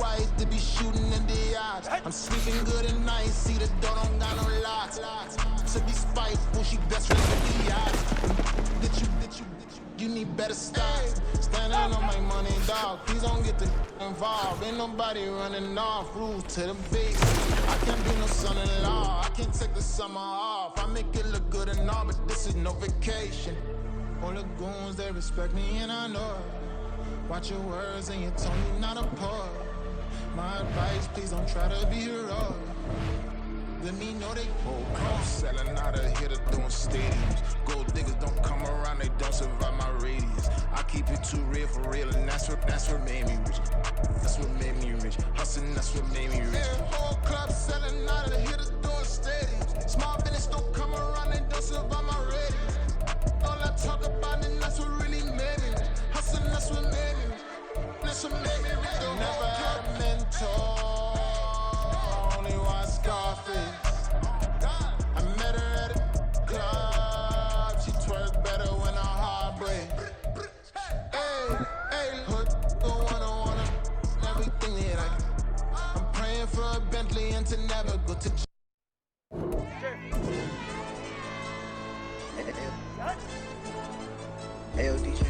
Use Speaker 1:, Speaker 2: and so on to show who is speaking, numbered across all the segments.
Speaker 1: I hate to be shooting in the eyes. I'm sleeping good at night, see the door don't got no locks. To be spiteful, she best friends with the odds. You need better stocks. Standing on my money, dog. Please don't get involved. Ain't nobody running off. Rules to the beat. I can't be no son-in-law. I can't take the summer off. I make it look good and all, but this is no vacation. All the goons, they respect me and I know it. Watch your words and your tone, you not a poet. My advice, please don't try to be heroic. Let me know they come selling out of here to doing stadiums. Gold diggers don't come around, they don't survive my radius. I keep it too real for real, and that's what made me rich. That's what made me rich. Hustling, that's what made me rich. Yeah, whole club selling out of here to doing stadiums. Small business don't come around, they don't survive my radius. All I talk about, and that's what really made me rich. Hustling, that's what made me rich. That's what made me rich. Never had a mentor. Scarface. I met her at a club. She twerks better when her heart breaks. Hey, hood, wanna everything that I can. I'm praying for a Bentley and to never go to.
Speaker 2: Hey, yo, DJ.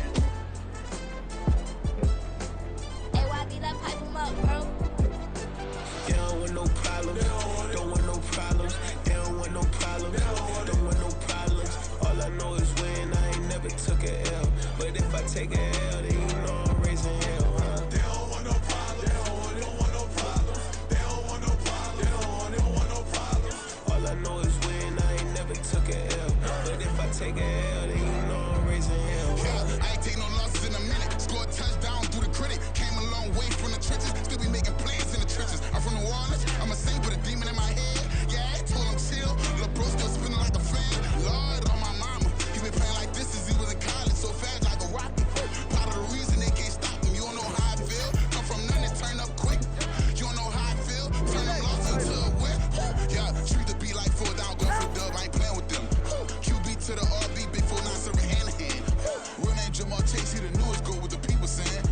Speaker 3: Hey, YB, let pipe him up, bro.
Speaker 2: They don't want no problems, don't want no problems. They don't want no problems, don't want no problems. All I know is win, I ain't never took a L. But if I take a L, then you know I'm raising hell, huh? They don't want no problems, they don't want no problems. They don't want no problems, they don't want no problems. All I know is win, I ain't never took a L. But if I take a L, then you know I'm raising hell, huh?
Speaker 4: Yeah, I ain't take no losses in a minute. Scored touchdown through the critic. Came a long way from the trenches. Still be making plays in the trenches. I'm from New Orleans. I'm a saint with a demon in my head. Yeah, I told him chill. Lil' bro still spinning like a fan. Lord on my mama. He been playing like this since he was in college. So fast like a rocket. Part of the reason they can't stop him. You don't know how I feel. Come from nothing, turn up quick. You don't know how I feel. Turn them losses into a win. Yeah, treat the beat like 4 down. Go for dub. I ain't playing with them. QB to the RB. Big 4-9 serving hand to hand. Real name Jamal Chase. He the newest go with the people saying.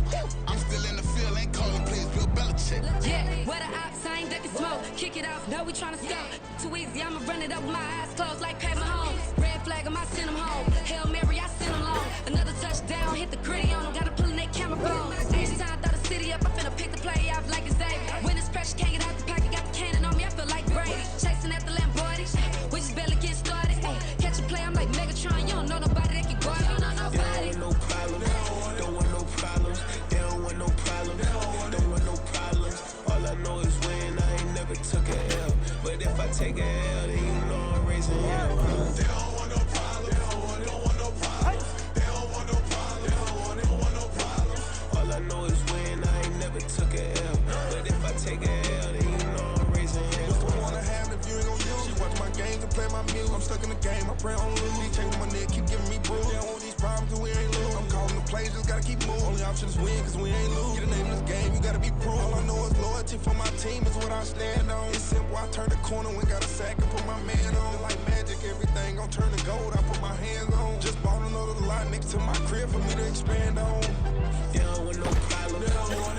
Speaker 4: I'm still in the field. Ain't calling plays. Bill Belichick.
Speaker 5: Yeah, where the ops, I ain't ducking smoke. Kick it off, now we tryna score. Too easy, I'ma run it up with my eyes closed like Pat Mahomes. Red flag, I send him home. Hail Mary, I send him long. Another touchdown, hit the gritty on him. Gotta pull in that camera phone. Stage time, throw the city up. I finna pick the play off like it's David. When it's pressure, can't get out the pocket. Got the cannon on me, I feel like Brady. Chasing at the Lamborghini. We just barely get started. Catch a play, I'm like Megatron. You don't know nobody that can guard. You don't know nobody.
Speaker 2: They don't want no problems, don't want no problems. They don't want no problems, don't want no problems. All I know is win, I ain't never took a L. But if I take a L, then you know I'm raising hell, huh? They don't want no problems, don't want no problems. They don't want no problems, they don't want no problems. All I know is win, I ain't never took a L. But if I take a L, then you know I'm raising hell.
Speaker 6: What's the wanna have if you ain't gon' use? She watch my game and play my music. I'm stuck in the game, I pray on lose. He changing my neck, keep giving me bruise. They don't want these problems cause we ain't lose. I'm calling the plays, just gotta keep moving. Only option is win cause we ain't lose. Get a name in this game, you gotta be proof. All I know is loyalty for my team is what I stand on. It's simple, I turn the corner when got a sack and put my man on. Like magic, everything gon' turn to gold, I put my hands on. Just bought another lot next to my crib for me to expand on.
Speaker 2: They don't want no problems,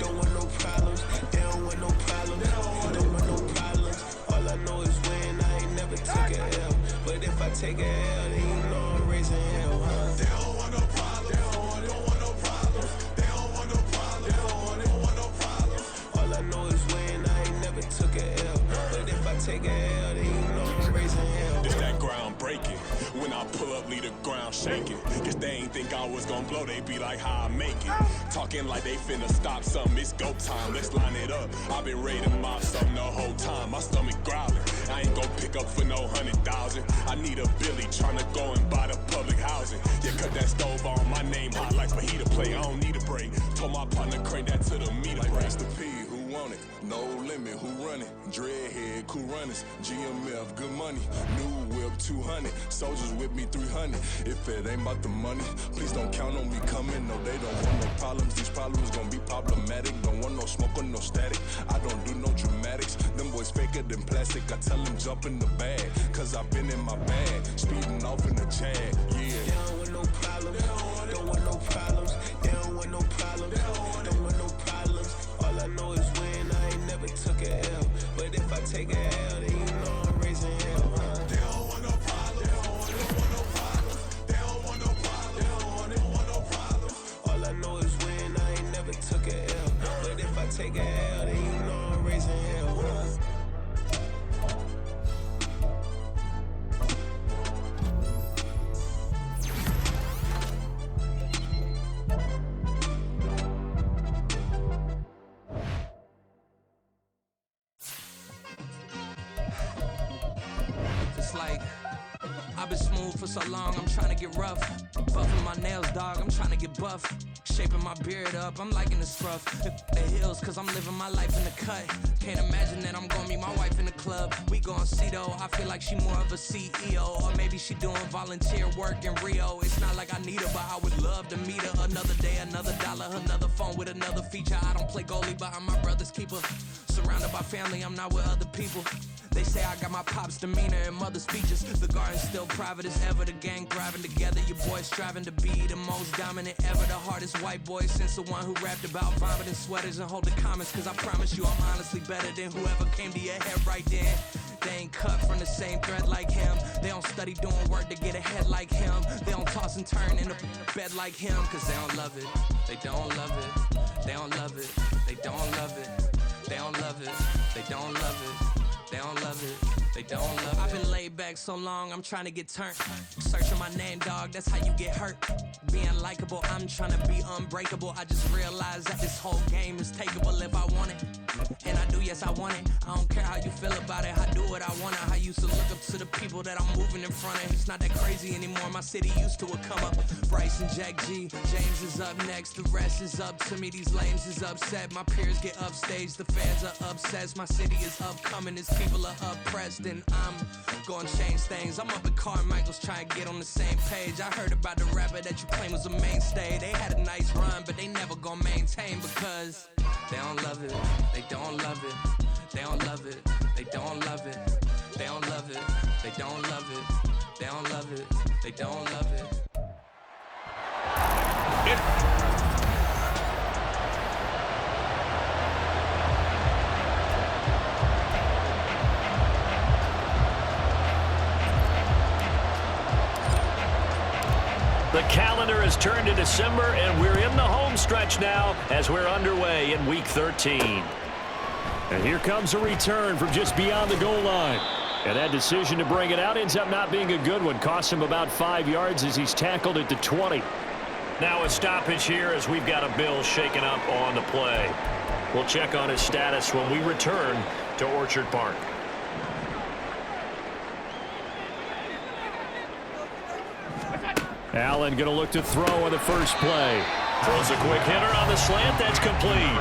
Speaker 2: don't want no problems. They don't want no problems, don't want no problems. All I know is win, I ain't never took a L. But if I take a L, then you know I'm raising hell, huh? They don't want no problems, don't want no problems. They don't want no problems, don't want no problems. All I know is win, I ain't never took a L. But if I take a L, then you know I'm raising hell.
Speaker 7: This that ground breaking. When I pull up, leave the ground shaking. Cause they ain't think I was gonna blow, they be like, how I make it. Talking like they finna stop something, it's go time, let's line it up. I've been ready to mop something the whole time, my stomach growling. I ain't gon' pick up for no 100,000. I need a Billy tryna go and buy the public housing. Yeah, cut that stove on, my name hot like fajita play, I don't need a break. Told my partner crank that to the meter like break.
Speaker 8: Mr. P, who want it? No limit, who run it? Dreadhead, cool runners, GMF, good money. New whip, 200, soldiers with me, 300. If it ain't about the money, please don't count on me coming. No, they don't want no problems. These problems gon' be problematic. Don't want no smoke or no static. I don't do no dramatics. Them boys faker than plastic. I tell them jump in the bag, cause I've been in my bag, speeding off in the Jag, yeah.
Speaker 2: They don't want no problems, don't want no problems. They don't want no problems, don't want no problems. All I know is win, take a L, then you know I'm raising hell.
Speaker 9: It's like I've been smooth for so long, I'm trying to get rough. Buffing my nails, dog, I'm trying to get buff. Shaping my beard up, I'm liking the scruff. The hills, cause I'm living my life in the cut. Can't imagine that I'm gonna meet my wife in the club. We gon' see though, I feel like she more of a CEO. Or maybe she doing volunteer work in Rio. It's not like I need her, but I would love to meet her. Another day, another dollar, another phone with another feature. I don't play goalie, but I'm my brother's keeper. Surrounded by family, I'm not with other people. They say I got my pop's demeanor and mother's features. The garden's still private as ever. The gang thriving together. Your boy striving to be the most dominant ever. The hardest white boy since the one who rapped about vomiting sweaters and holding comments. Cause I promise you I'm honestly better than whoever came to your head right then. They ain't cut from the same thread like him. They don't study doing work to get ahead like him. They don't toss and turn in the bed like him. Cause they don't love it. They don't love it. They don't love it. They don't love it. They don't love it. They don't love it. They don't love it, they don't love it. I've been laid back so long, I'm trying to get turned. Searching my name, dog, that's how you get hurt. Being likable, I'm trying to be unbreakable. I just realized that this whole game is takeable if I want it. And I do, yes, I want it. I don't care how you feel about it, I do what I want it. I used to look up to the people that I'm moving in front of. It's not that crazy anymore, my city used to it come up. Bryce and Jack G, James is up next, the rest is up to me. These lames is upset, my peers get upstaged, the fans are obsessed. My city is upcoming, it's people are oppressed, and I'm gonna change things. I'm up at Carmichael's trying to get on the same page. I heard about the rapper that you claim was a mainstay. They had a nice run, but they never gonna maintain because they don't love it. They don't love it. They don't love it. They don't love it. They don't love it. They don't love it. They don't love it. They don't love it.
Speaker 10: The calendar has turned to December, and we're in the home stretch now as we're underway in Week 13. And here comes a return from just beyond the goal line. And that decision to bring it out ends up not being a good one. Costs him about 5 yards as he's tackled at the 20. Now a stoppage here as we've got a Bill shaken up on the play. We'll check on his status when we return to Orchard Park. Allen going to look to throw on the first play. Throws a quick hitter on the slant. That's complete.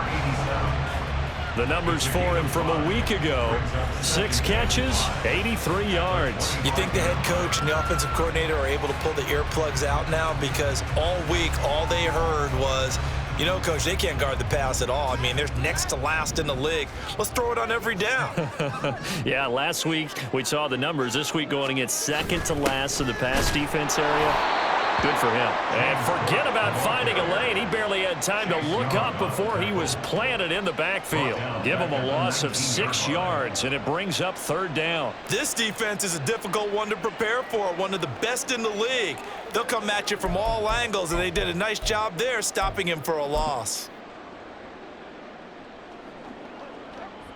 Speaker 10: The numbers for him from a week ago: 6 catches, 83 yards.
Speaker 11: You think the head coach and the offensive coordinator are able to pull the earplugs out now? Because all week, all they heard was, you know, Coach, they can't guard the pass at all. I mean, they're next to last in the league. Let's throw it on every down.
Speaker 10: Yeah, last week we saw the numbers. This week going against second to last in the pass defense area. Good for him. And forget about finding a lane. He barely had time to look up before he was planted in the backfield. Give him a loss of 6 yards, and it brings up 3rd down.
Speaker 11: This defense is a difficult one to prepare for, one of the best in the league. They'll come at you from all angles, and they did a nice job there stopping him for a loss.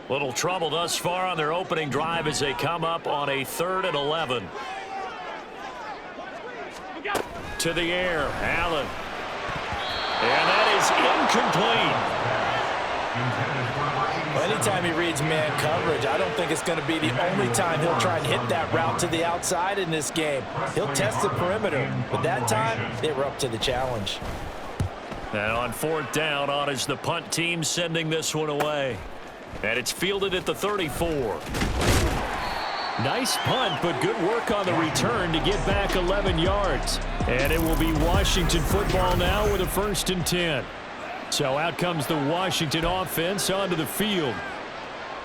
Speaker 10: Little trouble thus far on their opening drive as they come up on a 3rd and 11. To the air, Allen. And that is incomplete.
Speaker 11: Well, anytime he reads man coverage, I don't think it's going to be the only time he'll try and hit that route to the outside in this game. He'll test the perimeter, but that time they were up to the challenge.
Speaker 10: And on 4th down, on is the punt team sending this one away. And it's fielded at the 34. Nice punt, but good work on the return to get back 11 yards. And it will be Washington football now with a 1st and 10. So out comes the Washington offense onto the field.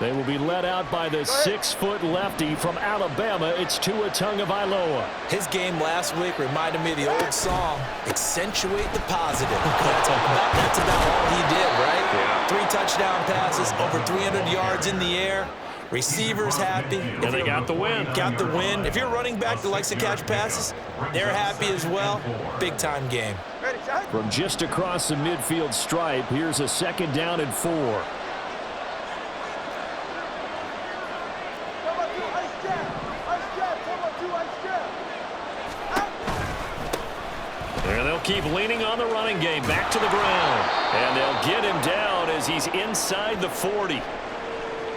Speaker 10: They will be led out by the 6-foot lefty from Alabama. It's Tua Tagovailoa.
Speaker 11: His game last week reminded me of the old song, accentuate the positive. That's about all he did, right? Yeah. 3 touchdown passes, over 300 yards in the air. Receivers happy.
Speaker 10: And they got the win.
Speaker 11: Got the win. If you're a running back that likes to catch passes, they're happy as well. Big-time game.
Speaker 10: From just across the midfield stripe, here's a 2nd down and 4. keep leaning on the running game. Back to the ground. And they'll get him down as he's inside the 40.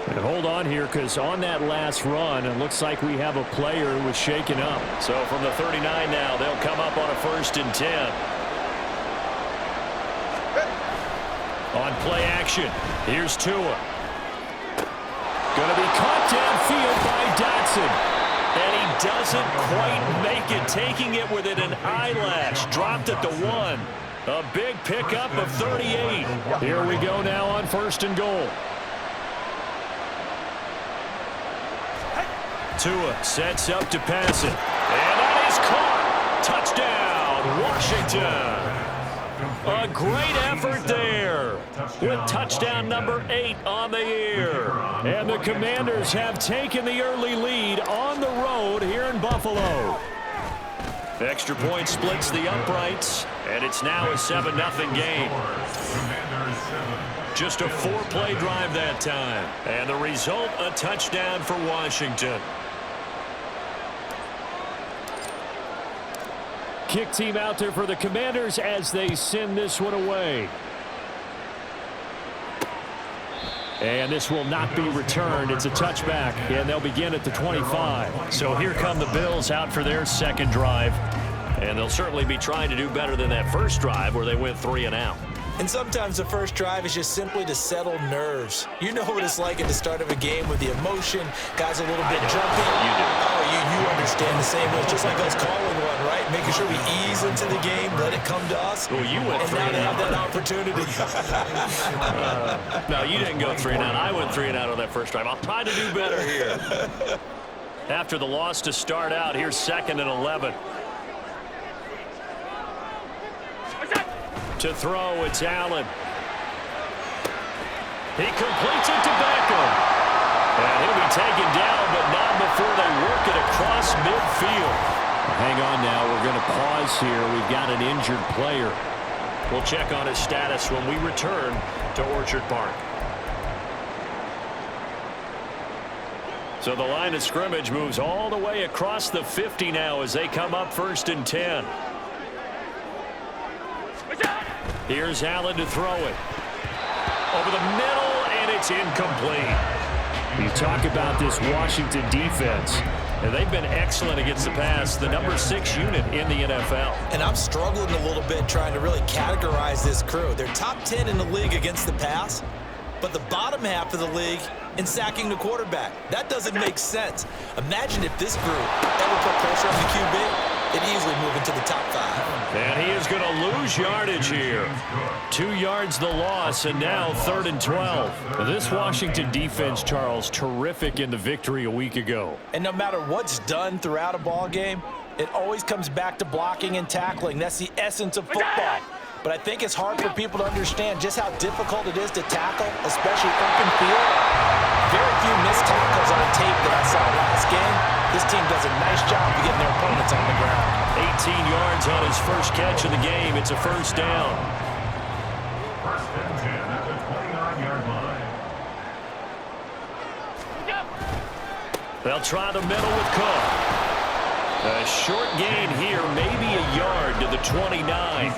Speaker 10: And hold on here, because on that last run, it looks like we have a player who was shaken up. So from the 39 now, they'll come up on a 1st and 10. On play action, here's Tua. Going to be caught downfield by Dotson. And he doesn't quite make it, taking it within an eyelash. Dropped at the 1. A big pickup of 38. Here we go now on 1st and goal. Tua sets up to pass it. And that is caught. Touchdown, Washington. A great effort there with touchdown number 8 on the year. And the Commanders have taken the early lead on the road here in Buffalo. Extra point splits the uprights, and it's now a 7-0 game. Just a 4-play drive that time. And the result, a touchdown for Washington. Kick team out there for the Commanders as they send this one away. And this will not be returned. It's a touchback, and they'll begin at the 25. So here come the Bills out for their second drive. And they'll certainly be trying to do better than that first drive where they went 3 and out.
Speaker 11: And sometimes the first drive is just simply to settle nerves. You know what it's like at the start of a game with the emotion, guys a little bit jumpy.
Speaker 10: You do.
Speaker 11: Oh, you understand the same way. It's just like us calling one, right? Making sure we ease into the game, let it come to us.
Speaker 10: Well, you went 3 and out.
Speaker 11: Now they have that opportunity.
Speaker 10: No, you didn't go 3 and out. I went 3 and out on that first drive. I'll try to do better here. After the loss to start out, here's 2nd and 11. To throw, it's Allen. He completes it to Beckham. And he'll be taken down, but not before they work it across midfield. Hang on now. We're going to pause here. We've got an injured player. We'll check on his status when we return to Orchard Park. So the line of scrimmage moves all the way across the 50 now as they come up 1st and 10. Here's Allen to throw it. Over the middle, and it's incomplete. You talk about this Washington defense, and they've been excellent against the pass, the number 6 unit in the NFL.
Speaker 11: And I'm struggling a little bit trying to really categorize this crew. They're top 10 in the league against the pass, but the bottom half of the league in sacking the quarterback. That doesn't make sense. Imagine if this group ever put pressure on the QB. It easily move into the top 5.
Speaker 10: And he is going to lose yardage here. 2 yards the loss, and now 3rd and 12. This Washington defense, Charles, terrific in the victory a week ago.
Speaker 11: And no matter what's done throughout a ball game, it always comes back to blocking and tackling. That's the essence of football. But I think it's hard for people to understand just how difficult it is to tackle, especially open field. Very few missed tackles on tape that I saw last game. This team does a nice job of getting their opponents on the ground.
Speaker 10: 18 yards on his first catch of the game. It's a 1st down.
Speaker 12: 1st and 10 at the 29-yard line.
Speaker 10: They'll try the middle with Cook. A short gain here, maybe a yard to the 29.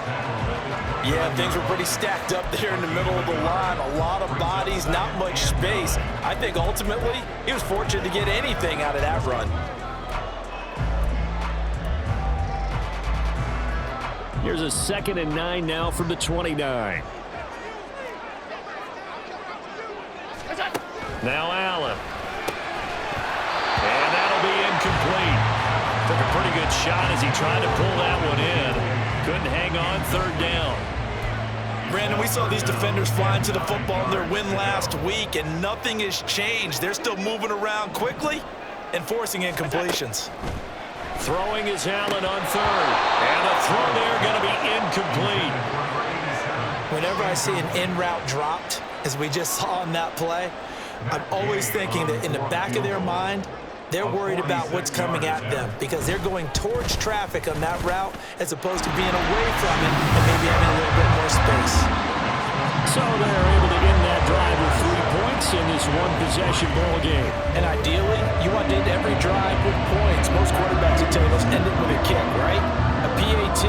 Speaker 11: Yeah, things were pretty stacked up there in the middle of the line. A lot of bodies, not much space. I think ultimately he was fortunate to get anything out of that run.
Speaker 10: Here's a 2nd and 9 now from the 29. Now Allen. And that'll be incomplete. Took a pretty good shot as he tried to pull that one in. Couldn't hang on, 3rd down.
Speaker 11: Brandon, we saw these defenders flying to the football in their win last week, and nothing has changed. They're still moving around quickly and forcing incompletions.
Speaker 10: Throwing is Allen on 3rd. And the throw there going to be incomplete.
Speaker 11: Whenever I see an in-route dropped, as we just saw in that play, I'm always thinking that in the back of their mind, they're worried about what's coming at them because they're going towards traffic on that route as opposed to being away from it and maybe having a little bit more space.
Speaker 10: So they're able to end that drive with 3 points, and this one-possession ball game.
Speaker 11: And ideally, you want to end every drive with points. Most quarterbacks will tell you those end it with a kick, right? A PAT,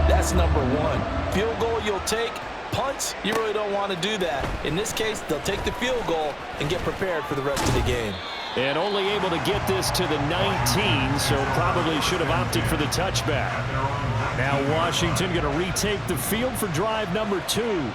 Speaker 11: that's number one. Field goal you'll take. Punts, you really don't want to do that. In this case, they'll take the field goal and get prepared for the rest of the game.
Speaker 10: And only able to get this to the 19, so probably should have opted for the touchback. Now Washington going to retake the field for drive number 2.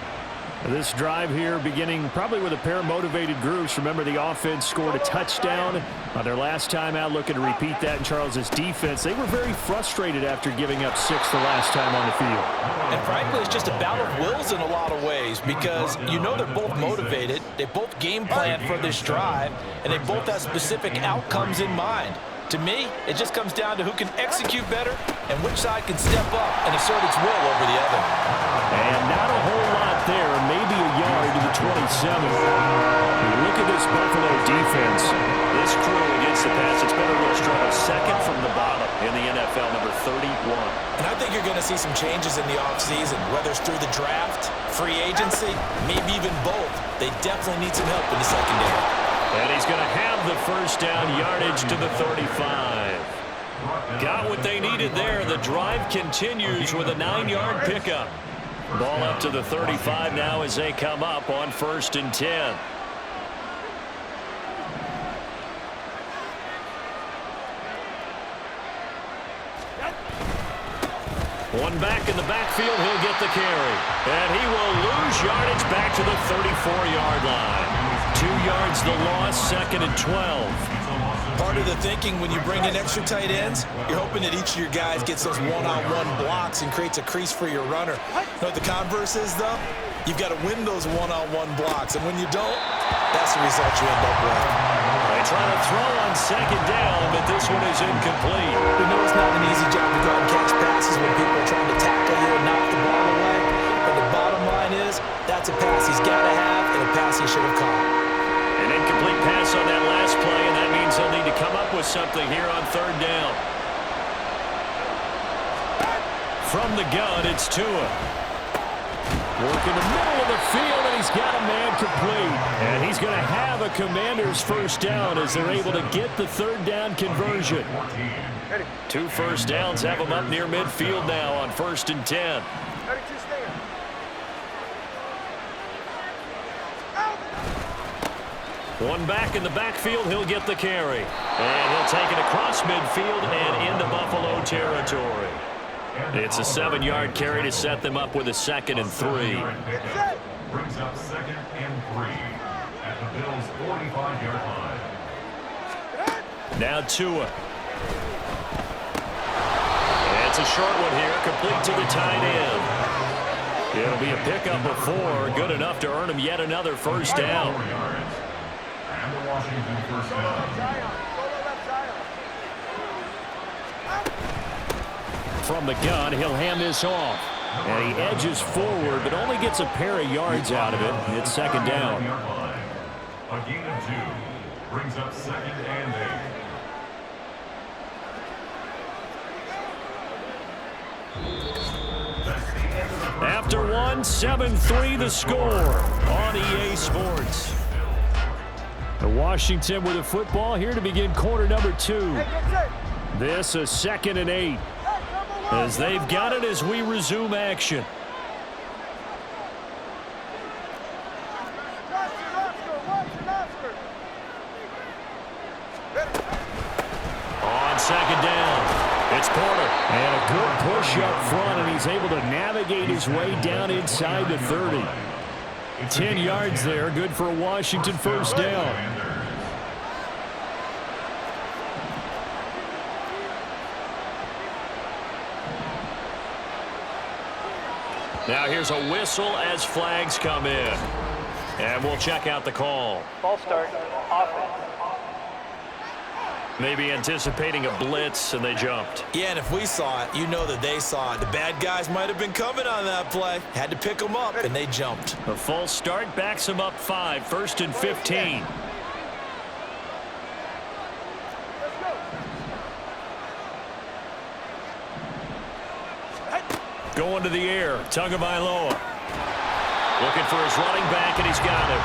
Speaker 10: This drive here beginning probably with a pair of motivated groups. Remember, the offense scored a touchdown on their last time out, looking to repeat that in Charles's defense. They were very frustrated after giving up 6 the last time on the field.
Speaker 11: And frankly, it's just a battle of wills in a lot of ways because you know they're both motivated. They both game plan for this drive, and they both have specific outcomes in mind. To me, it just comes down to who can execute better and which side can step up and assert its will over the other.
Speaker 10: And not a whole lot there, maybe a yard to the 27. Look at this Buffalo defense. This crew against the pass, it's been a real struggle. Second from the bottom in the NFL, number 31.
Speaker 11: And I think you're going to see some changes in the offseason, whether it's through the draft, free agency, maybe even both. They definitely need some help in the secondary.
Speaker 10: And he's going to have the first down, yardage to the 35. Got what they needed there. The drive continues with a 9-yard pickup. Ball up to the 35 now as they come up on 1st and 10. One back in the backfield, he'll get the carry. And he will lose yardage back to the 34-yard line. 2 yards the loss, 2nd and 12.
Speaker 11: Part of the thinking when you bring in extra tight ends, you're hoping that each of your guys gets those one-on-one blocks and creates a crease for your runner. You know what the converse is, though? You've got to win those one-on-one blocks, and when you don't, that's the result you end up with.
Speaker 10: They try to throw on 2nd down, but this one is incomplete.
Speaker 11: We know it's not an easy job to go out and catch passes when people are trying to tackle you and knock the ball away, but the bottom line is that's a pass he's got to have and a pass he should have caught.
Speaker 10: An incomplete pass on that last play, and that means they'll need to come up with something here on 3rd down. From the gun, it's Tua. Working the middle of the field, and he's got a man complete. And he's going to have a Commander's first down as they're able to get the 3rd down conversion. 2 first downs have them up near midfield now on 1st and 10. One back in the backfield, he'll get the carry. And he'll take it across midfield and into Buffalo territory. It's a 7-yard carry to set them up with a 2nd and 3.
Speaker 12: Brings up 2nd and 3 at the Bills' 45-yard line.
Speaker 10: Now Tua. It's a short one here, complete to the tight end. It'll be a pickup of 4, good enough to earn him yet another first down.
Speaker 12: And the Washington first down.
Speaker 10: From the gun, he'll hand this off. And he edges forward, but only gets a pair of yards out of it. It's 2nd down.
Speaker 12: A gain of 2 brings up 2nd and 8.
Speaker 10: After 1, 7-3 the score on EA Sports. The Washington with the football here to begin quarter number 2. This a 2nd and 8. As they've got it as we resume action. On 2nd down, it's Porter. And a good push up front, and he's able to navigate his way down inside the 30. 10 yards there, good for a Washington first down. Now here's a whistle as flags come in. And we'll check out the call.
Speaker 13: Ball start, offense.
Speaker 10: Maybe anticipating a blitz, and they jumped.
Speaker 11: Yeah, and if we saw it, you know that they saw it. The bad guys might have been coming on that play. Had to pick them up, and they jumped.
Speaker 10: A false start backs them up 5, 1st and 15. Going to the air, Tagovailoa. Looking for his running back, and he's got it.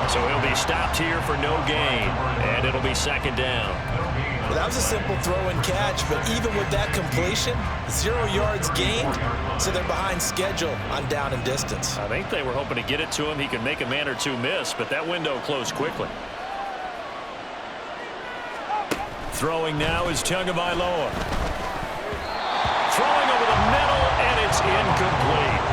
Speaker 10: So he'll be stopped here for no gain, and it'll be second down.
Speaker 11: Well, that was a simple throw and catch, but even with that completion, 0 yards gained, so they're behind schedule on down and distance.
Speaker 10: I think they were hoping to get it to him. He could make a man or two miss, but that window closed quickly. Throwing now is Tagovailoa. Throwing over the middle, and it's incomplete.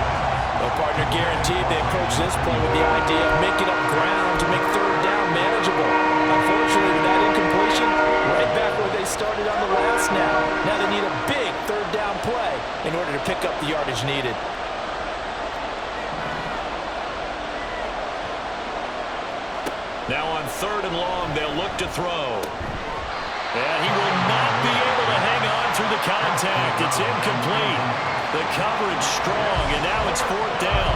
Speaker 11: Well, partner, guaranteed they approach this play with the idea of making up ground to make third down manageable. Unfortunately, with that incompletion, right back where they started on the last snap. Now they need a big third down play in order to pick up the yardage needed.
Speaker 10: Now on 3rd and long, they'll look to throw. And he will not be able to hang on through the contact. It's incomplete. The coverage strong, and now it's 4th down.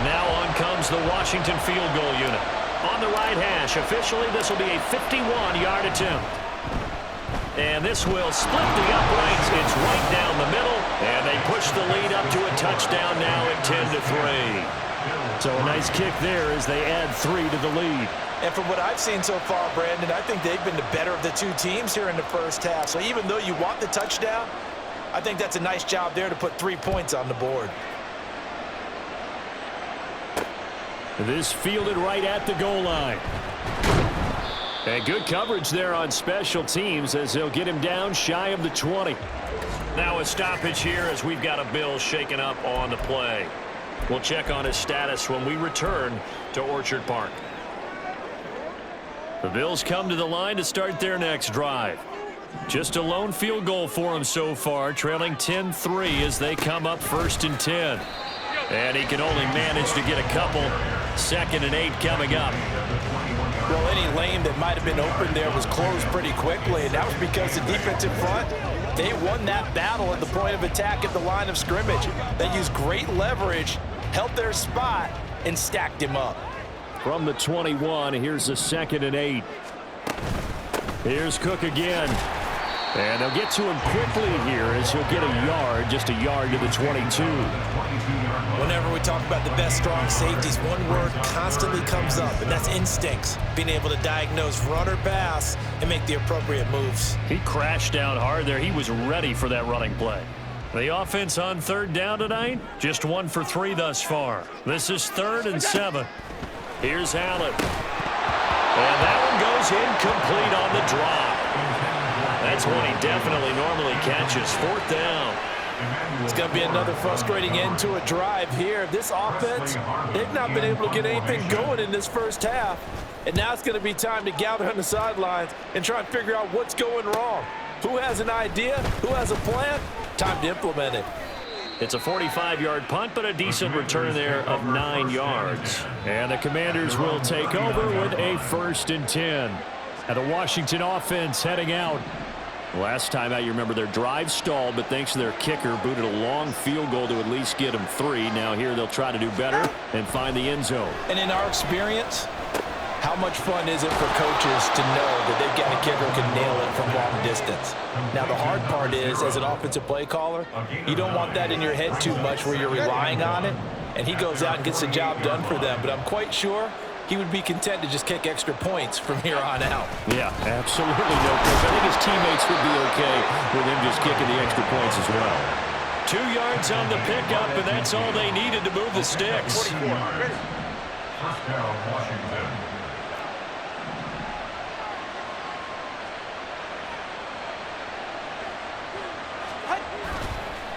Speaker 10: Now on comes the Washington field goal unit. On the right hash, officially this will be a 51-yard attempt. And this will split the uprights. It's right down the middle, and they push the lead up to a touchdown now at 10-3. So a nice kick there as they add 3 to the lead.
Speaker 11: And from what I've seen so far, Brandon, I think they've been the better of the two teams here in the first half. So even though you want the touchdown, I think that's a nice job there to put 3 points on the board.
Speaker 10: This fielded right at the goal line. And good coverage there on special teams as they'll get him down shy of the 20. Now a stoppage here as we've got a Bill shaken up on the play. We'll check on his status when we return to Orchard Park. The Bills come to the line to start their next drive. Just a lone field goal for them so far, trailing 10-3 as they come up 1st and 10. And he can only manage to get a couple. 2nd and 8 coming up.
Speaker 11: Well, any lane that might have been open there was closed pretty quickly, and that was because the defensive front, they won that battle at the point of attack at the line of scrimmage. They used great leverage, held their spot, and stacked him up.
Speaker 10: From the 21, here's a 2nd and 8. Here's Cook again. And they'll get to him quickly here as he'll get a yard, just a yard to the 22.
Speaker 11: Whenever we talk about the best strong safeties, one word constantly comes up, and that's instincts. Being able to diagnose run or pass and make the appropriate moves.
Speaker 10: He crashed down hard there. He was ready for that running play. The offense on 3rd down tonight, just 1 for 3 thus far. This is 3rd and 7. Here's Allen. And that one goes incomplete on the drop. That's one he definitely normally catches. 4th down.
Speaker 11: It's going to be another frustrating end to a drive here. This offense, they've not been able to get anything going in this first half. And now it's going to be time to gather on the sidelines and try and figure out what's going wrong. Who has an idea? Who has a plan? Time to implement it.
Speaker 10: It's a 45-yard punt, but a decent return there of 9 yards. And the Commanders will take over with a 1st and 10. And the Washington offense heading out. Last time out, you remember their drive stalled, but thanks to their kicker, booted a long field goal to at least get them 3. Now here they'll try to do better and find the end zone.
Speaker 11: And in our experience, how much fun is it for coaches to know that they've got a kicker who can nail it from long distance? Now the hard part is, as an offensive play caller, you don't want that in your head too much where you're relying on it, and he goes out and gets the job done for them. But I'm quite sure he would be content to just kick extra points from here on out.
Speaker 10: Yeah, absolutely no coach. I think his teammates would be okay with him just kicking the extra points as well. 2 yards on the pickup, and that's all they needed to move the sticks.
Speaker 12: 1st down, Washington.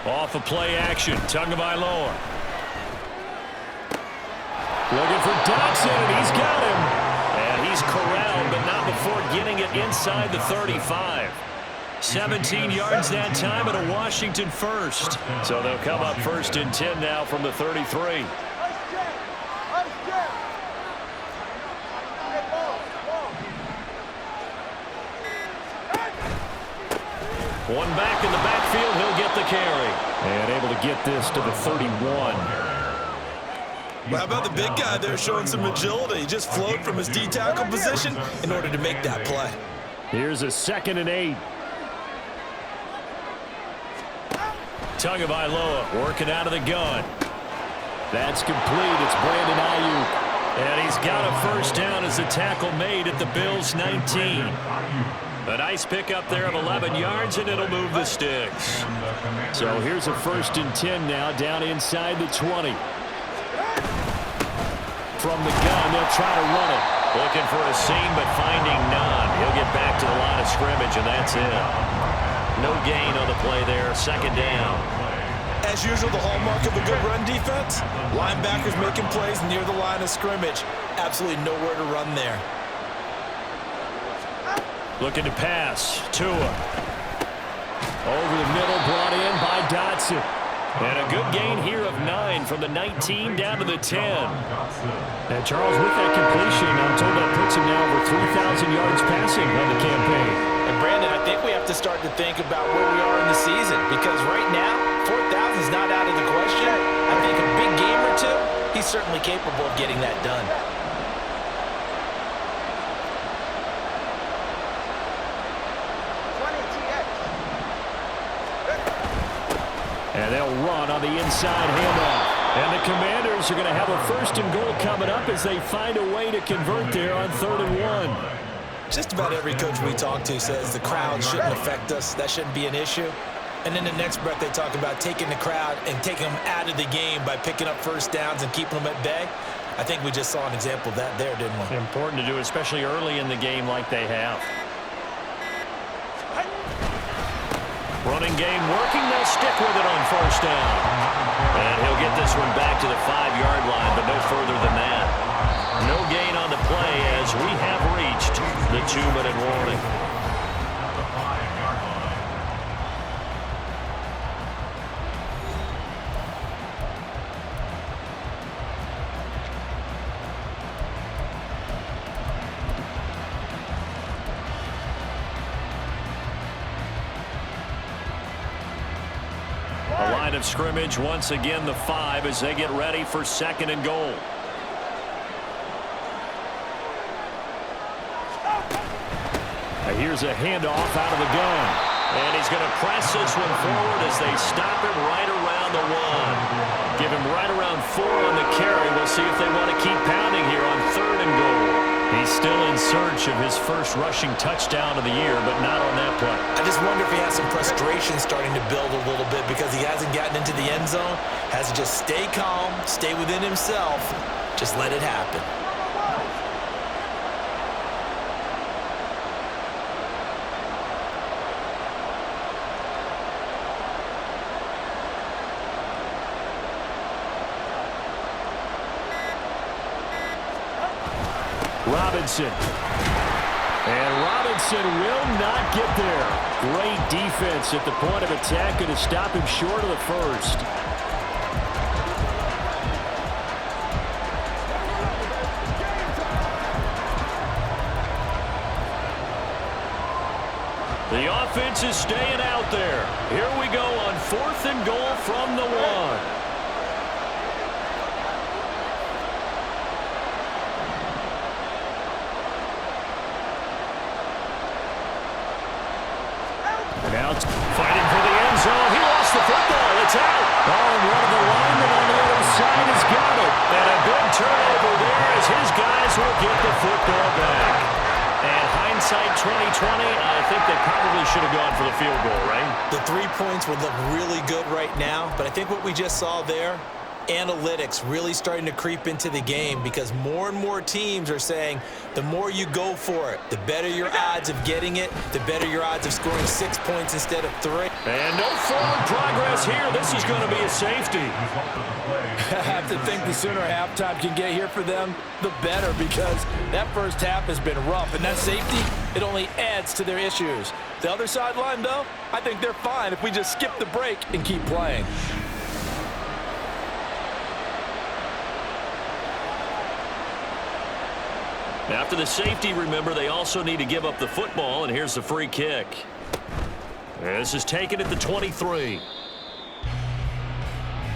Speaker 10: Off of play action, Tagovailoa. Looking for Dodson, and he's got him. And he's corralled, but not before getting it inside the 35. 17 yards that time and a Washington 1st. So they'll come up 1st and 10 now from the 33. One back in the backfield, he'll get the carry. And able to get this to the 31.
Speaker 11: Well, how about the big guy there showing some agility? He just flowed from his D-tackle position in order to make that play.
Speaker 10: Here's a 2nd and 8. Tagovailoa working out of the gun. That's complete. It's Brandon Ayuk. And he's got a first down as the tackle made at the Bills' 19. A nice pickup there of 11 yards, and it'll move the sticks. So here's a 1st and 10 now, down inside the 20. From the gun, they'll try to run it. Looking for a seam, but finding none. He'll get back to the line of scrimmage, and that's it. No gain on the play there, 2nd down.
Speaker 11: As usual, the hallmark of a good run defense, linebackers making plays near the line of scrimmage. Absolutely nowhere to run there.
Speaker 10: Looking to pass. Tua. Over the middle, brought in by Dotson. And a good gain here of 9 from the 19 down to the 10. And Charles, with that completion, I'm told that puts him now over 3,000 yards passing on the campaign.
Speaker 11: And Brandon, I think we have to start to think about where we are in the season, because right now, 4,000 is not out of the question. I think a big game or two, he's certainly capable of getting that done.
Speaker 10: And they'll run on the inside handoff. And the Commanders are going to have a 1st and goal coming up as they find a way to convert there on 3rd and 1.
Speaker 11: Just about every coach we talk to says the crowd shouldn't affect us. That shouldn't be an issue. And in the next breath, they talk about taking the crowd and taking them out of the game by picking up first downs and keeping them at bay. I think we just saw an example of that there, didn't we?
Speaker 10: Important to do, especially early in the game like they have. Running game working. They'll stick with it on 1st down. And he'll get this one back to the 5-yard line, but no further than that. No gain on the play as we have reached the 2-minute warning. The line of scrimmage once again the 5 as they get ready for 2nd and goal. Here's a handoff out of the gun. And he's going to press this one forward as they stop him right around the 1. Give him right around 4 on the carry. We'll see if they want to keep pounding here on 3rd and goal. He's still in search of his first rushing touchdown of the year, but not on that play.
Speaker 11: I just wonder if he has some frustration starting to build a little bit because he hasn't gotten into the end zone. Has to just stay calm, stay within himself, just let it happen.
Speaker 10: Robinson. And Robinson will not get there. Great defense at the point of attack, going to stop him short of the 1st. The offense is staying out there. Here we go on 4th and goal from the 1. Now fighting for the end zone. He lost the football. It's out. Oh, and one of the linemen on the other side has got it. And a big turnover there as his guys will get the football back. And hindsight 2020, I think they probably should have gone for the field goal, right?
Speaker 11: The 3 points would look really good right now, but I think what we just saw there, analytics really starting to creep into the game because more and more teams are saying the more you go for it, the better your odds of getting it, the better your odds of scoring 6 points instead of 3.
Speaker 10: And no forward progress here. This is going to be a safety.
Speaker 14: I have to think the sooner halftime can get here for them, the better, because that first half has been rough, and that safety, it only adds to their issues. The other sideline, though, I think they're fine if we just skip the break and keep playing.
Speaker 10: After the safety, remember, they also need to give up the football, and here's the free kick. This is taken at the 23.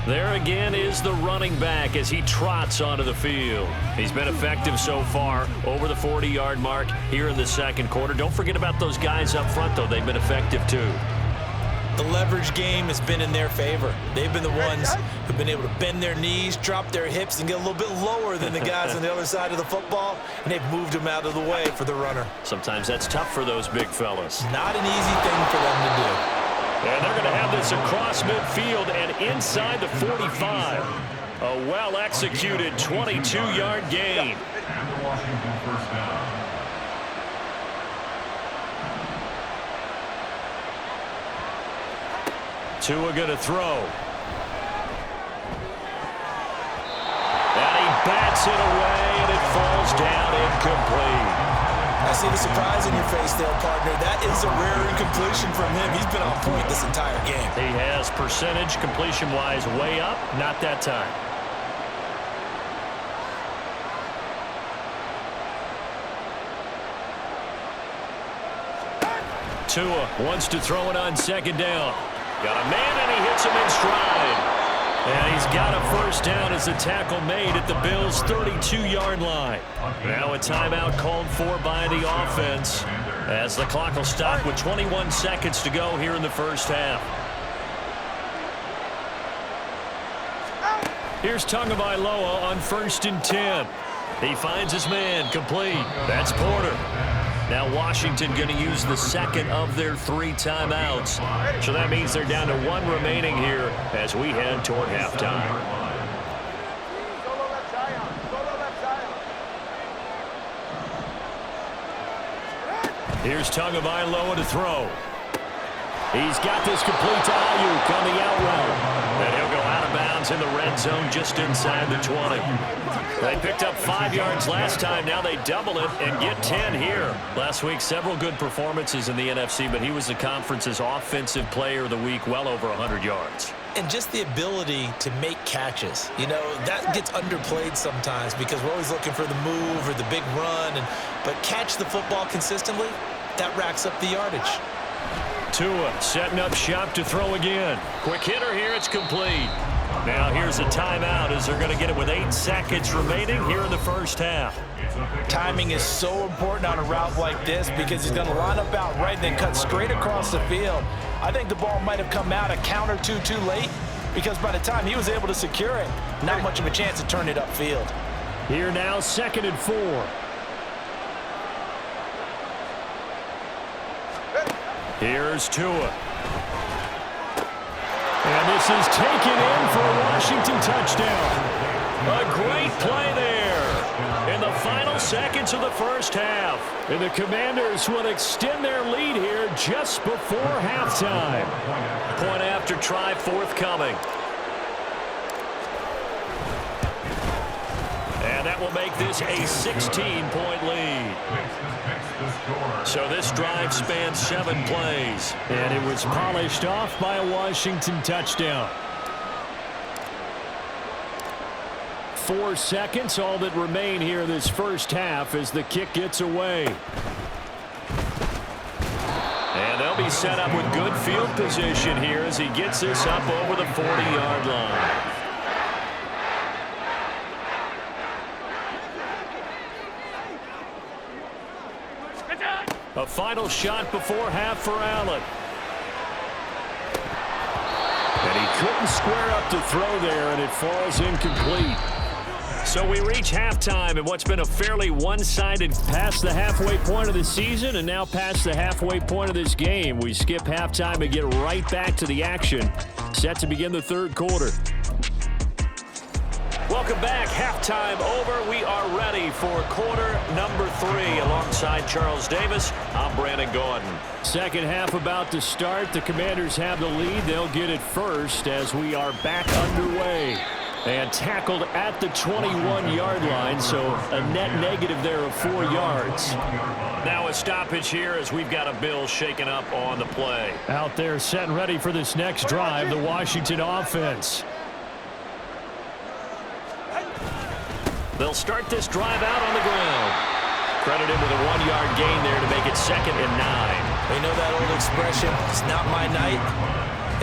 Speaker 10: There again is the running back as he trots onto the field. He's been effective so far, over the 40-yard mark here in the 2nd quarter. Don't forget about those guys up front, though. They've been effective, too.
Speaker 11: The leverage game has been in their favor. They've been the ones who've been able to bend their knees, drop their hips, and get a little bit lower than the guys on the other side of the football, and they've moved them out of the way for the runner.
Speaker 10: Sometimes that's tough for those big fellas.
Speaker 11: Not an easy thing for them to do.
Speaker 10: And they're going to have this across midfield and inside the 45. A well-executed 22-yard gain.
Speaker 12: And the Washington first down.
Speaker 10: Tua going to throw. And he bats it away, and it falls down incomplete.
Speaker 11: I see the surprise in your face there, partner. That is a rare incompletion from him. He's been on point this entire game.
Speaker 10: He has percentage completion-wise way up, not that time. Tua wants to throw it on second down. Got a man, and he hits him in stride. And he's got a first down as the tackle made at the Bills' 32-yard line. Now a timeout called for by the offense as the clock will stop with 21 seconds to go here in the first half. Here's Tagovailoa on 1st and 10. He finds his man, complete. That's Porter. Now Washington going to use the second of their 3 timeouts. So that means they're down to 1 remaining here as we head toward halftime. Here's Tagovailoa to throw. He's got this complete to Ayuk on the out route. And he'll go out of bounds in the red zone just inside the 20. They picked up 5 yards last time. Now they double it and get 10 here. Last week, several good performances in the NFC, but he was the conference's offensive player of the week, well over 100 yards.
Speaker 11: And just the ability to make catches. You know, that gets underplayed sometimes because we're always looking for the move or the big run. But catch the football consistently, that racks up the yardage.
Speaker 10: Tua setting up shop to throw again. Quick hitter here, it's complete. Now here's a timeout as they're going to get it with 8 seconds remaining here in the first half.
Speaker 14: Timing is so important on a route like this because he's going to line up out right and then cut straight across the field. I think the ball might have come out a count or two too late because by the time he was able to secure it, not much of a chance to turn it upfield.
Speaker 10: Here now, 2nd and 4. Here's Tua. And this is taken in for a Washington touchdown. A great play there in the final seconds of the first half. And the Commanders will extend their lead here just before halftime. Point after try forthcoming. And that will make this a 16-point lead. So this drive spans 7 plays. And it was polished off by a Washington touchdown. 4 seconds, all that remain here this first half as the kick gets away. And they'll be set up with good field position here as he gets this up over the 40-yard line. A final shot before half for Allen. And he couldn't square up to throw there, and it falls incomplete. So we reach halftime in what's been a fairly one-sided past the halfway point of the season and now past the halfway point of this game. We skip halftime and get right back to the action. Set to begin the 3rd quarter. Welcome back. Halftime over. We are ready for quarter number 3. Alongside Charles Davis, I'm Brandon Gordon. Second half about to start. The Commanders have the lead. They'll get it first as we are back underway. And tackled at the 21-yard line, so a net negative there of 4 yards. Now a stoppage here as we've got a Bill shaken up on the play. Out there set and ready for this next drive, the Washington offense. They'll start this drive out on the ground. Credited with a 1-yard gain there to make it 2nd and 9.
Speaker 11: We know that old expression, it's not my night.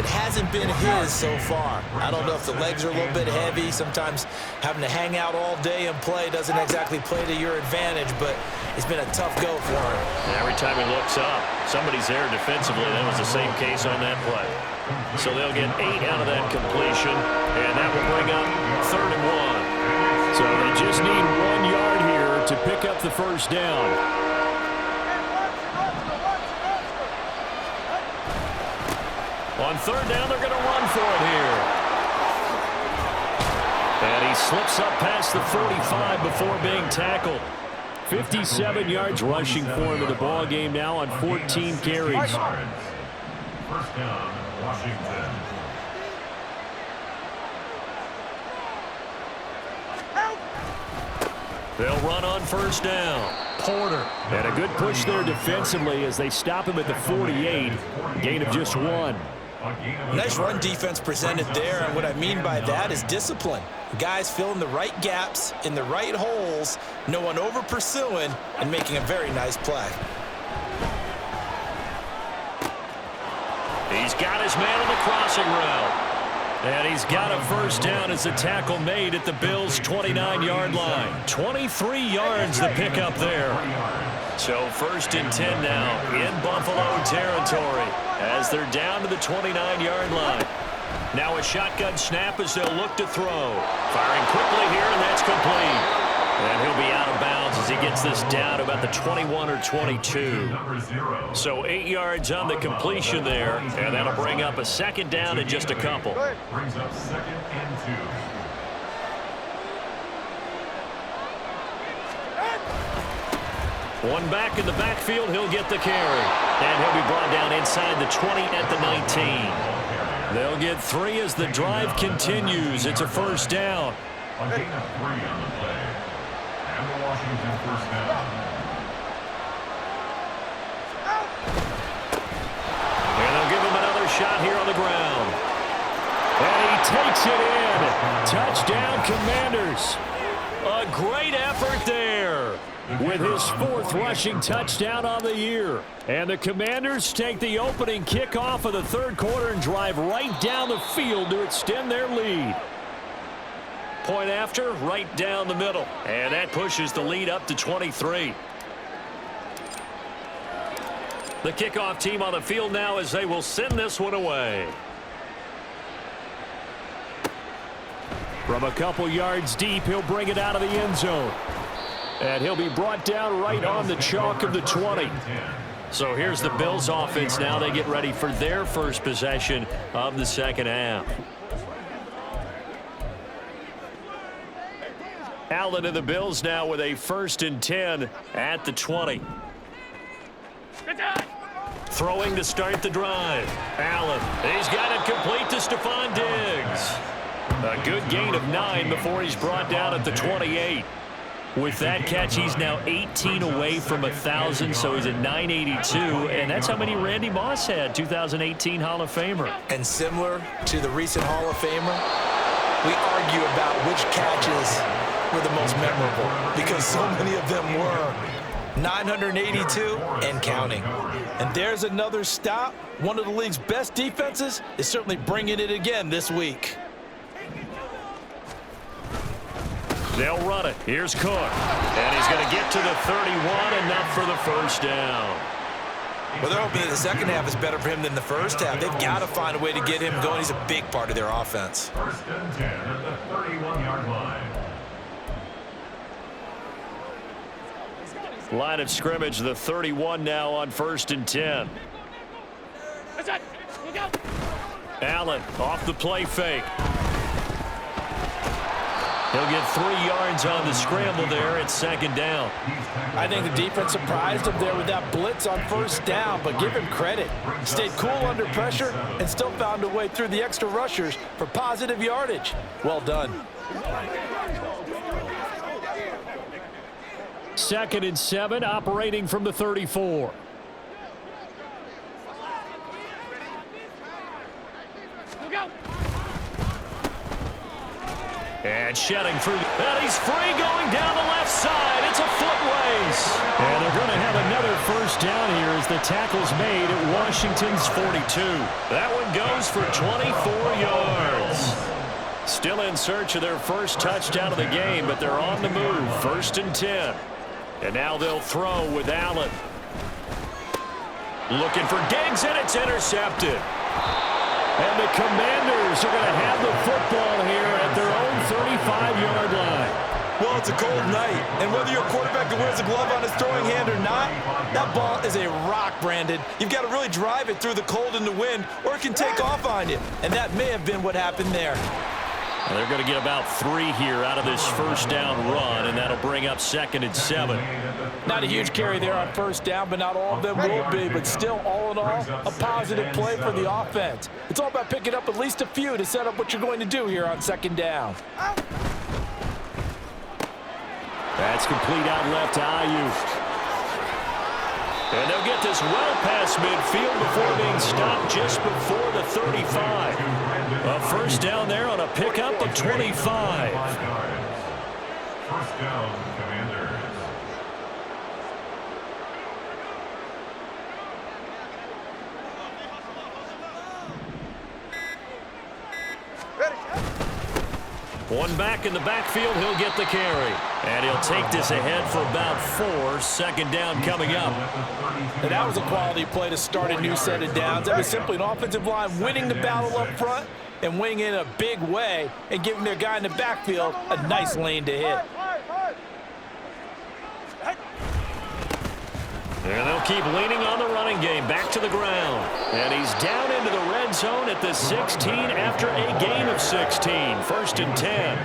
Speaker 11: It hasn't been his so far. I don't know if the legs are a little bit heavy. Sometimes having to hang out all day and play doesn't exactly play to your advantage, but it's been a tough go for him.
Speaker 10: Every time he looks up, somebody's there defensively. That was the same case on that play. So they'll get 8 out of that completion, and that will bring up 3rd and 1.
Speaker 15: So they just need 1 yard here to pick up the first down.
Speaker 10: On 3rd down, they're going to run for it here. And he slips up past the 45 before being tackled.
Speaker 15: 57 yards rushing for him in the ball game now on 14 carries.
Speaker 12: First down, Washington.
Speaker 10: They'll run on 1st down. Porter.
Speaker 15: And a good push there defensively as they stop him at the 48. Gain of just 1.
Speaker 11: Nice run defense presented there, and what I mean by that is discipline. Guys filling the right gaps in the right holes, no one over pursuing, and making a very nice play.
Speaker 10: He's got his man on the crossing route. And he's got a 1st down as the tackle made at the Bills' 29-yard line. 23 yards the pickup there. So 1st and 10 now in Buffalo territory as they're down to the 29-yard line. Now a shotgun snap as they'll look to throw. Firing quickly here, and that's complete. And he'll be out of bounds as he gets this down about the 21 or 22. So 8 yards on the completion there, and that'll bring up a 2nd down in just a couple.
Speaker 12: Brings up 2nd and 2.
Speaker 10: One back in the backfield, he'll get the carry. And he'll be brought down inside the 20 at the 19. They'll get 3 as the drive continues. It's a 1st down.
Speaker 12: A gain of 3 on the play. And the Washington 1st down.
Speaker 10: And they'll give him another shot here on the ground.
Speaker 15: And he takes it in. Touchdown, Commanders.
Speaker 10: A great effort there.
Speaker 15: With his 4th rushing touchdown on the year.
Speaker 10: And the Commanders take the opening kickoff of the 3rd quarter and drive right down the field to extend their lead. Point after, right down the middle. And that pushes the lead up to 23. The kickoff team on the field now as they will send this one away.
Speaker 15: From a couple yards deep, he'll bring it out of the end zone. And he'll be brought down right on the chalk of the 20.
Speaker 10: So here's the Bills offense now. They get ready for their first possession of the 2nd half. Allen and the Bills now with a 1st and 10 at the 20. Throwing to start the drive. Allen, he's got it complete to Stephon Diggs. A good gain of 9 before he's brought down at the 28. With that catch, he's now 18 away from 1,000, so he's at 982, and that's how many Randy Moss had, 2018 Hall of Famer.
Speaker 11: And similar to the recent Hall of Famer, we argue about which catches were the most memorable because so many of them were. 982 and counting.
Speaker 14: And there's another stop. One of the league's best defenses is certainly bringing it again this week.
Speaker 10: They'll run it. Here's Cook. And he's going to get to the 31, enough for the 1st down.
Speaker 11: Well, they're hoping that the 2nd half is better for him than the 1st half. They've got to find a way to get him going. He's a big part of their offense.
Speaker 12: 1st and 10 at the 31-yard line.
Speaker 10: Line of scrimmage, the 31 now on 1st and 10. Allen off the play fake. He'll get 3 yards on the scramble there at 2nd down.
Speaker 14: I think the defense surprised him there with that blitz on 1st down, but give him credit. He stayed cool under pressure and still found a way through the extra rushers for positive yardage. Well done.
Speaker 15: 2nd and 7, operating from the 34.
Speaker 10: And shedding through. And he's free going down the left side. It's a foot race. And they're going to have another
Speaker 15: first down here as the tackle's made at Washington's 42. That one goes for 24 yards. Still in search of their first touchdown of the game, but they're on the move. 1st and 10. And now they'll throw with Allen. Looking for Diggs, and it's intercepted. And the Commanders are going to have the football here at their own 35-yard line.
Speaker 14: Well, it's a cold night, and whether you're a quarterback that wears a glove on his throwing hand or not, that ball is a rock, Brandon. You've got to really drive it through the cold and the wind, or it can take off on you. And that may have been what happened there.
Speaker 10: Well, they're going to get about 3 here out of this first down run, and that'll bring up 2nd and 7.
Speaker 14: Not a huge carry there on first down, but not all of them will be. But still, all in all, a positive play for the offense. It's all about picking up at least a few to set up what you're going to do here on 2nd down.
Speaker 15: That's complete out left to Ayuk. And they'll get this well past midfield before being stopped just before the 35. A first down there on a pickup of 25.
Speaker 12: First down, Commanders.
Speaker 10: One back in the backfield, he'll get the carry. And he'll take this ahead for about 4. 2nd down coming up.
Speaker 14: And that was a quality play to start a new set of downs. That was simply an offensive line winning the battle up front and winning in a big way and giving their guy in the backfield a nice lane to hit.
Speaker 10: And they'll keep leaning on the running game. Back to the ground. And he's down into the red zone at the 16 after a gain of 16. 1st and 10.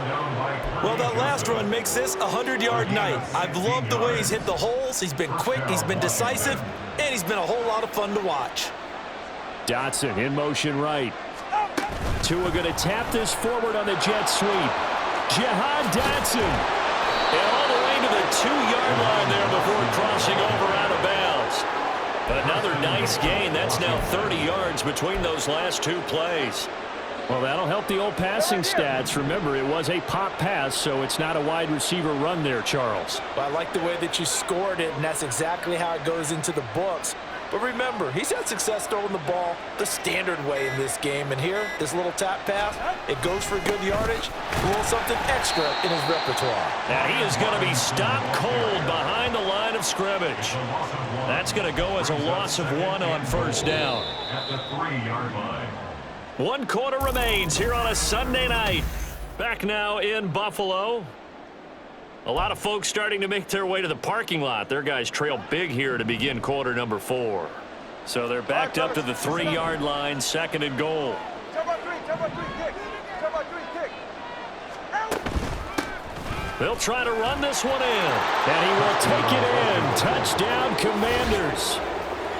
Speaker 14: Well, that last run makes this a 100-yard night. I've loved the way he's hit the holes. He's been quick, he's been decisive, and he's been a whole lot of fun to watch.
Speaker 15: Dotson in motion right. Tua going to tap this forward on the jet sweep. Jahan Dotson. And all the way to the 2-yard line there before crossing over out of bounds.
Speaker 10: Another nice gain. That's now 30 yards between those last 2 plays.
Speaker 15: Well, that'll help the old passing stats. Remember, it was a pop pass, so it's not a wide receiver run there, Charles.
Speaker 14: Well, I like the way that you scored it, and that's exactly how it goes into the books. But remember, he's had success throwing the ball the standard way in this game. And here, this little tap pass, it goes for good yardage, a little something extra in his repertoire.
Speaker 10: Now he is going to be stopped cold behind the line of scrimmage. That's going to go as a loss of 1 on first down.
Speaker 12: At the 3-yard line.
Speaker 10: 1 quarter remains here on a Sunday night. Back now in Buffalo. A lot of folks starting to make their way to the parking lot. Their guys trail big here to begin quarter number 4. So they're backed up to the 3-yard line, 2nd and goal. They'll try to run this one in.
Speaker 15: And he will take it in. Touchdown, Commanders.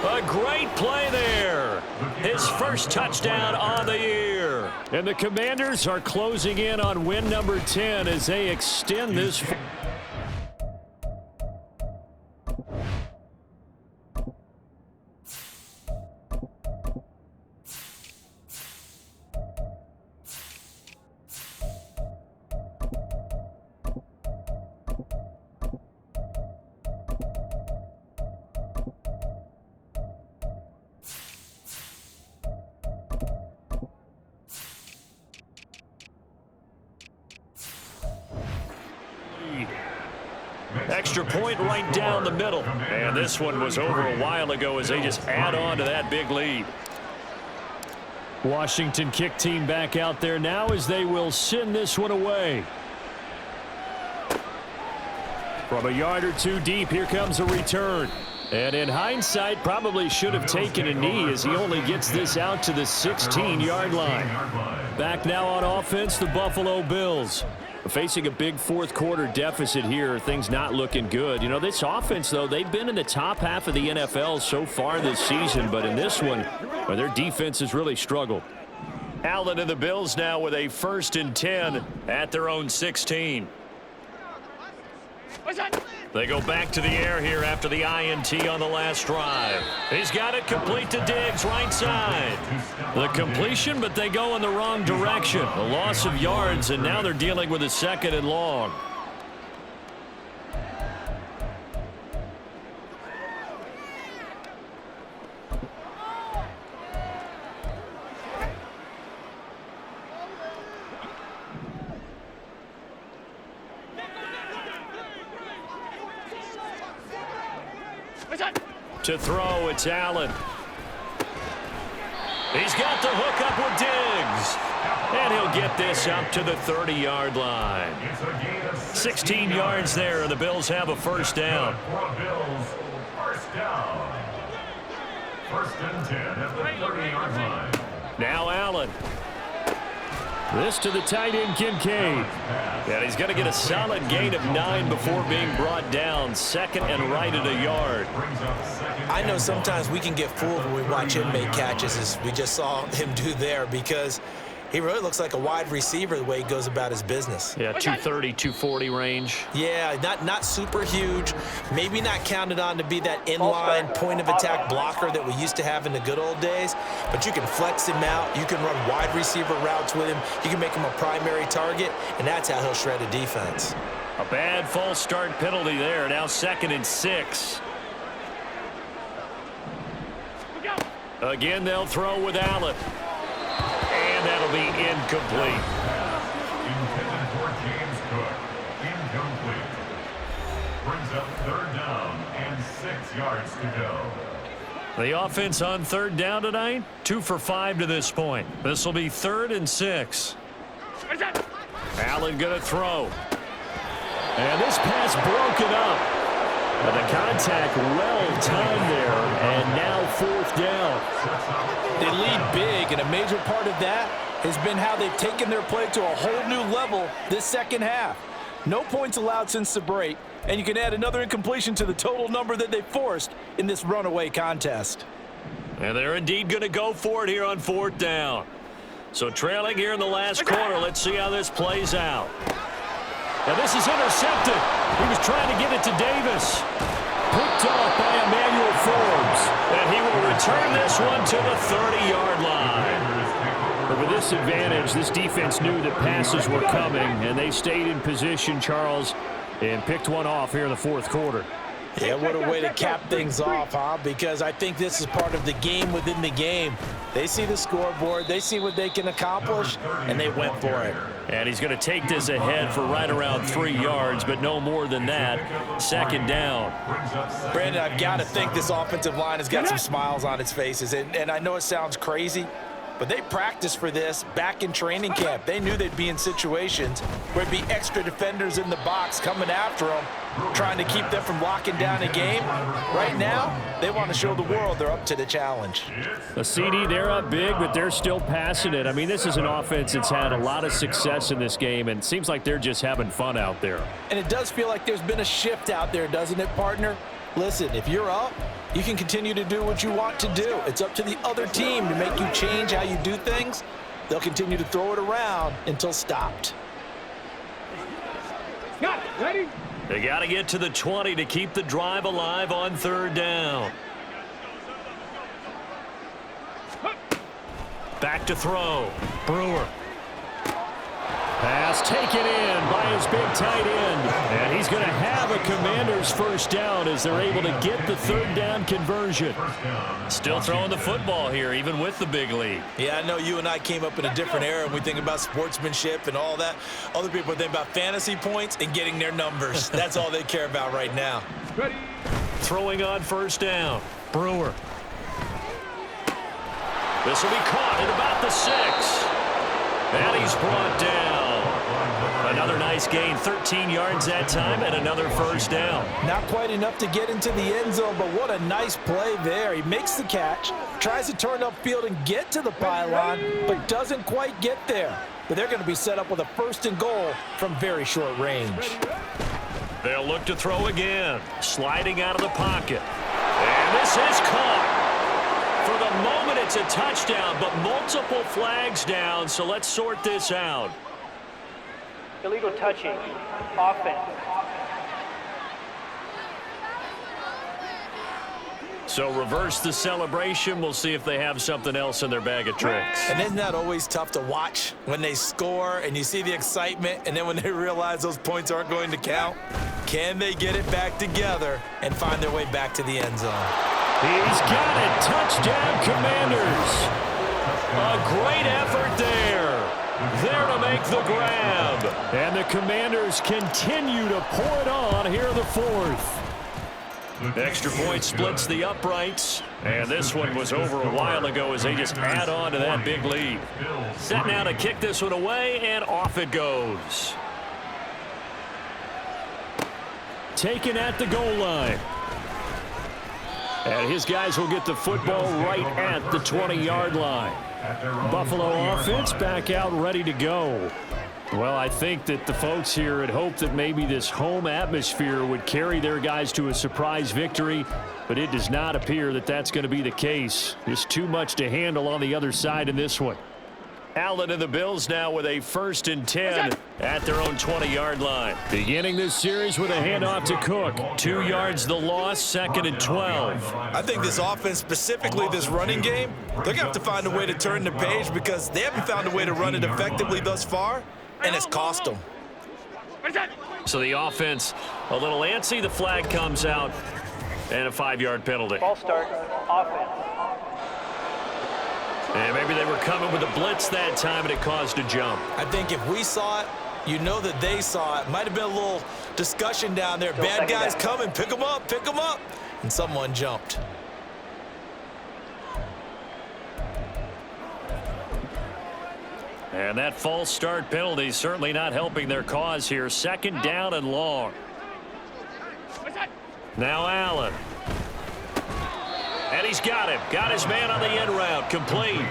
Speaker 10: A great play there. His first touchdown on the year.
Speaker 15: And the Commanders are closing in on win number 10 as they extend this.
Speaker 10: Extra point right down the middle. And this one was over a while ago as they just add on to that big lead.
Speaker 15: Washington kick team back out there now as they will send this one away. From a yard or 2 deep, here comes a return. And in hindsight, probably should have taken a knee as he only gets this out to the 16-yard line. Back now on offense, the Buffalo Bills. Facing a big 4th quarter deficit here, things not looking good. You know, this offense, though, they've been in the top half of the NFL so far this season, but in this one, well, their defense has really struggled.
Speaker 10: Allen and the Bills now with a 1st and 10 at their own 16. They go back to the air here after the INT on the last drive. He's got it complete to Diggs, right side. The completion, but they go in the wrong direction. A loss of yards, and now they're dealing with a 2nd and long. To throw, it's Allen. He's got the hook up with Diggs. And he'll get this up to the 30-yard line. 16 yards there, and the Bills have a first down.
Speaker 12: First down. First and 10 at the 30-yard line.
Speaker 10: Now Allen. This to the tight end, Kincaid. And he's going to get a solid gain of 9 before being brought down. Second and right at a yard.
Speaker 11: I know sometimes we can get fooled when we watch him make catches, as we just saw him do there, because he really looks like a wide receiver the way he goes about his business.
Speaker 10: Yeah, 230, 240 range.
Speaker 11: Yeah, not super huge. Maybe not counted on to be that inline point-of-attack blocker that we used to have in the good old days, but you can flex him out. You can run wide receiver routes with him. You can make him a primary target, and that's how he'll shred a defense.
Speaker 10: A bad false start penalty there. Now 2nd and 6. Again, they'll throw with Allen. And that'll be incomplete.
Speaker 12: Intended for James Cook. Incomplete. Brings up 3rd down and 6 yards to go.
Speaker 10: The offense on 3rd down tonight, 2 for 5 to this point. This will be 3rd and 6. Allen going to throw. And this pass broken up. But the contact well timed there, and now 4th down.
Speaker 14: They lead big, and a major part of that has been how they've taken their play to a whole new level this second half. No points allowed since the break, and you can add another incompletion to the total number that they forced in this runaway contest.
Speaker 10: And they're indeed going to go for it here on 4th down. So trailing here in the last quarter, let's see how this plays out. Now this is intercepted. He was trying to get it to Davis. Picked off by Emmanuel Forbes. And he will return this one to the 30-yard line.
Speaker 15: But with this advantage, this defense knew that passes were coming, and they stayed in position, Charles, and picked one off here in the 4th quarter.
Speaker 11: Yeah, what a way to cap things off, huh? Because I think this is part of the game within the game. They see the scoreboard, they see what they can accomplish, and they went for it.
Speaker 10: And he's going to take this ahead for right around 3 yards, but no more than that. 2nd down.
Speaker 11: Brandon, I've got to think this offensive line has got some smiles on its faces. And I know it sounds crazy, but they practiced for this back in training camp. They knew they'd be in situations where there'd be extra defenders in the box coming after them, trying to keep them from locking down a game. Right now, they want to show the world they're up to the challenge.
Speaker 15: A CD, they're up big, but they're still passing it. I mean, this is an offense that's had a lot of success in this game, and it seems like they're just having fun out there.
Speaker 11: And it does feel like there's been a shift out there, doesn't it, partner? Listen, if you're up, you can continue to do what you want to do. It's up to the other team to make you change how you do things. They'll continue to throw it around until stopped.
Speaker 13: Ready?
Speaker 10: They got to get to the 20 to keep the drive alive on 3rd down. Back to throw. Brewer.
Speaker 15: Pass taken in by his big tight end. And he's going to have a Commander's first down as they're able to get the 3rd down conversion.
Speaker 10: Still throwing the football here, even with the big lead.
Speaker 11: Yeah, I know you and I came up in a different era, and we think about sportsmanship and all that. Other people think about fantasy points and getting their numbers. That's all they care about right now.
Speaker 13: Ready?
Speaker 10: Throwing on 1st down. Brewer. This will be caught at about the 6. And he's brought down. Another nice gain, 13 yards that time, and another 1st down.
Speaker 11: Not quite enough to get into the end zone, but what a nice play there. He makes the catch, tries to turn upfield and get to the pylon, but doesn't quite get there. But they're going to be set up with a 1st and goal from very short range.
Speaker 10: They'll look to throw again, sliding out of the pocket. And this is caught. For the moment, it's a touchdown, but multiple flags down, so let's sort this out.
Speaker 13: Illegal touching. Offense.
Speaker 10: So reverse the celebration. We'll see if they have something else in their bag of tricks.
Speaker 11: And isn't that always tough to watch when they score and you see the excitement, and then when they realize those points aren't going to count? Can they get it back together and find their way back to the end zone?
Speaker 15: He's got it. Touchdown, Commanders.
Speaker 10: A great effort there. There to make the grab.
Speaker 15: And the Commanders continue to pour it on here in the 4th.
Speaker 10: Extra point splits the uprights. And this one was over a while ago as they just add on to that big lead. Set now to kick this one away, and off it goes.
Speaker 15: Taken at the goal line. And his guys will get the football right at the 20-yard line. Buffalo offense back out ready to go. Well, I think that the folks here had hoped that maybe this home atmosphere would carry their guys to a surprise victory, but it does not appear that that's going to be the case. Just too much to handle on the other side in this one. Allen and the Bills now with a 1st and 10 at their own 20-yard line. Beginning this series with a handoff to Cook. 2 yards the loss, 2nd and 12.
Speaker 11: I think this offense, specifically this running game, they're going to have to find a way to turn the page because they haven't found a way to run it effectively thus far, and it's cost them.
Speaker 10: So the offense a little antsy. The flag comes out, and a 5-yard penalty.
Speaker 13: Ball start, offense.
Speaker 10: And maybe they were coming with a blitz that time, and it caused a jump.
Speaker 11: I think if we saw it, you know that they saw it. Might have been a little discussion down there. Bad guys coming, pick them up, and someone jumped.
Speaker 10: And that false start penalty certainly not helping their cause here. 2nd down and long. Now Allen. And he's got him. Got his man on the end route. Complete.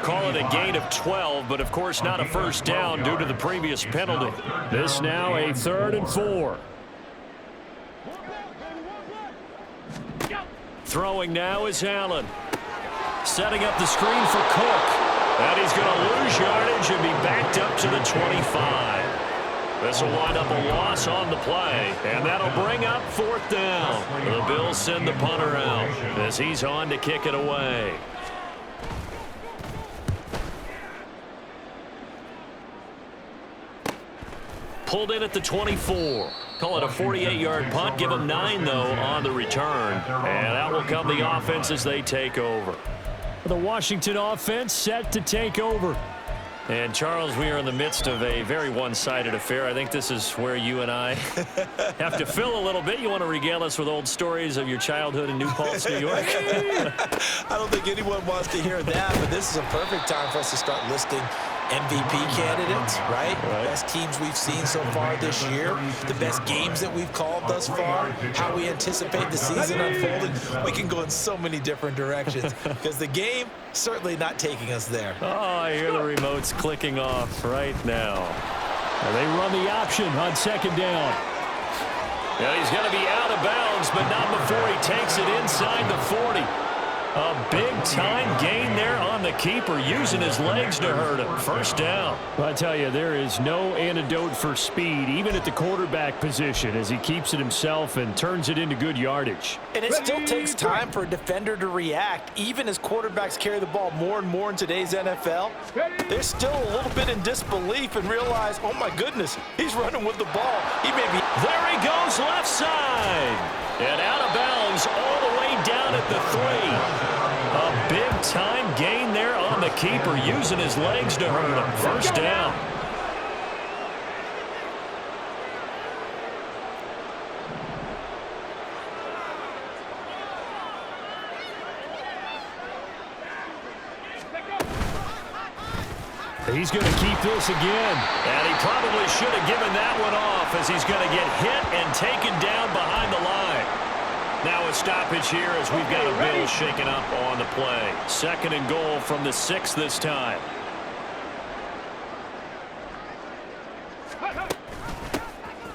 Speaker 10: Call it a gain of 12, but of course not a 1st down due to the previous penalty.
Speaker 15: This now a 3rd and 4.
Speaker 10: Throwing now is Allen. Setting up the screen for Cook. And he's going to lose yardage and be backed up to the 25. This will wind up a loss on the play, and that'll bring up 4th down. The Bills send the punter out as he's on to kick it away. Pulled in at the 24. Call it a 48-yard punt. Give them 9, though, on the return. And out will come the offense as they take over.
Speaker 15: The Washington offense set to take over.
Speaker 10: And, Charles, we are in the midst of a very one-sided affair. I think this is where you and I have to fill a little bit. You want to regale us with old stories of your childhood in New Paltz, New York?
Speaker 11: I don't think anyone wants to hear that, but this is a perfect time for us to start listing MVP candidates, right? Best teams we've seen so far this year, the best games that we've called thus far, how we anticipate the season unfolding. We can go in so many different directions because the game certainly not taking us there.
Speaker 10: Oh, I hear the remotes clicking off right now.
Speaker 15: And they run the option on 2nd down.
Speaker 10: And he's going to be out of bounds, but not before he takes it inside the 40. A big-time gain there on the keeper, using his legs to hurt him. 1st down.
Speaker 15: Well, I tell you, there is no antidote for speed, even at the quarterback position, as he keeps it himself and turns it into good yardage.
Speaker 14: And it still takes time for a defender to react, even as quarterbacks carry the ball more and more in today's NFL. They're still a little bit in disbelief and realize, oh, my goodness, he's running with the ball. He may be...
Speaker 10: There he goes, left side. And out of bounds all the way down at the 3. A big-time gain there on the keeper, using his legs to hurt him. 1st down.
Speaker 15: He's going to keep this again.
Speaker 10: And he probably should have given that one off as he's going to get hit and taken down behind the line. Now a stoppage here as we've got a Bill shaken up on the play. 2nd and goal from the 6 this time.